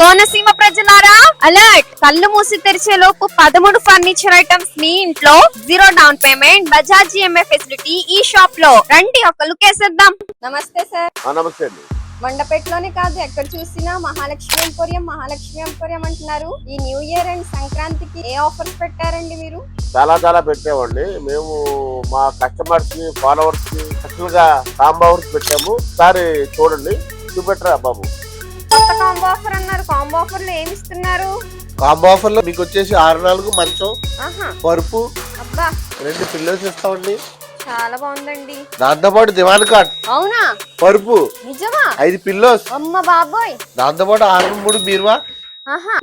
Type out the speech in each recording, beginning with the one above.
కోనసీమ ప్రజలారా అలర్ట్! కళ్ళు మూసి తెరిచే లోపు 13 ఫర్నిచర్ ఐటమ్స్ మీ ఇంట్లో 0 down payment Bajaj EMI facility ఈ షాప్ లో. రండి ఒక లుక్ వేసేద్దాం. నమస్తే సార్. నమస్తే అండి. మండపేటలోనే కాదు, ఎక్కడ చూసినా మహాలక్ష్మి ఎంపోరియం అంటున్నారు. ఈ న్యూ ఇయర్ అండ్ సంక్రాంతికి ఏ ఆఫర్స్ పెట్టారండి మీరు? చాలా పెట్టామండి. మేము మా కస్టమర్స్ కి ఫాలోవర్స్ కి స్పెషల్ గా కాంబో ఆఫర్స్ పెట్టాము. ఒకసారి చూడండి. చూపెట్టరా బాబు. కొత్త కాంబో ఆఫర్ అన్నారు. కాంబో ఆఫర్ లో ఏమి ఇస్తున్నారు? కాంబో ఆఫర్ లో మీకు వచ్చేసి 6 మంచం, పరుపు, అబ్బా 2 పిల్లర్స్ ఇస్తామండి. చాలా బాగుందండి. దాంతో పాటు దివాన్ కాట్, అవునా? పరుపు, నిజమా? 5 పిల్లోస్, అమ్మ బాబోయ్. దాంతో పాటు 6 బీరువా.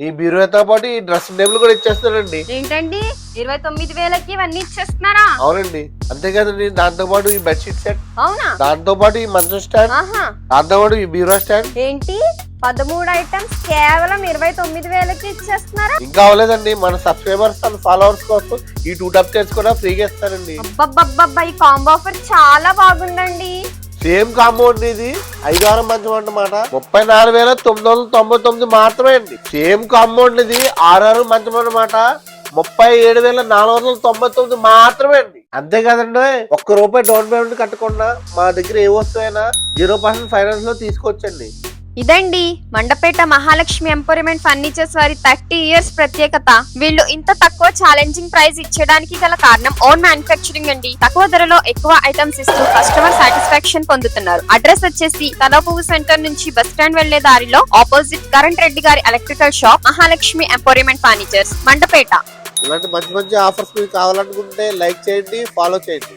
ఈ బీరువాతో పాటు ఈ డ్రెస్సింగ్ టేబుల్ కూడా ఇచ్చేస్తారండి. ఏంటండి 29,000కి ఇవన్నీ ఇచ్చేస్తున్నారా? అవునండి, అంతేకాదండి. దాంతో పాటు ఈ బెడ్షీట్ సెట్, అవునా? దాంతో పాటు ఈ మంచం స్టాండ్, దాంతో పాటు ఈ బీరువా స్టాండ్. ఏంటి 13 ఐటమ్స్ కేవలం 29,000కి ఇచ్చేస్తున్నారా? ఇంకా అవ్వలేదండి. మన సబ్స్క్రైబర్స్ అండ్ ఫాలోవర్స్ కోసం ఈ 2 టప్ చైర్స్ కూడా ఫ్రీగా ఇస్తారండి. అబ్బబ్బబ్బబ్బా, ఈ కాంబో ఆఫర్ చాలా బాగుందండి. సేమ్ కాంబో అండి. ఇది 5 మంచం అన్నమాట. 34,999 మాత్రమే అండి. సేమ్ కాంబో అండి. ఇది 6 మంచం అన్నమాట. 37,499 మాత్రమే అండి. అంతేకాదండి, ₹1 డౌన్ పేమెంట్ కట్టకుండా మా దగ్గర ఏ వస్తువైనా 0% ఫైనాన్స్ లో తీసుకోవచ్చండి. ఇదండి మండపేట మహాలక్ష్మి ఎంపోరిమెంట్ ఫర్నిచర్స్ వారి 30 ఇయర్స్ ప్రత్యేకత. వీళ్ళు ఇంత తక్కువ ఛాలెంజింగ్ ప్రైస్ ఇచ్చడానికి గల కారణం ఓన్ మ్యానుఫ్యాక్చరింగ్ అండి. తక్కువ ధరలో ఎక్కువ ఐటమ్స్ ఇస్తూ కస్టమర్ సాటిస్ఫాక్షన్ పొందుతున్నారు. అడ్రస్ వచ్చేసి తలపువ్వు సెంటర్ నుంచి బస్ స్టాండ్ వెళ్లే దారిలో ఆపోజిట్ కరెంట్ రెడ్డి గారి electrical shop Mahalakshmi emporium furnitures Mandapeta. ఇలాంటి మంచి ఆఫర్స్ మీకు కావాలనుకుంటే లైక్ చేయండి, ఫాలో చేయండి.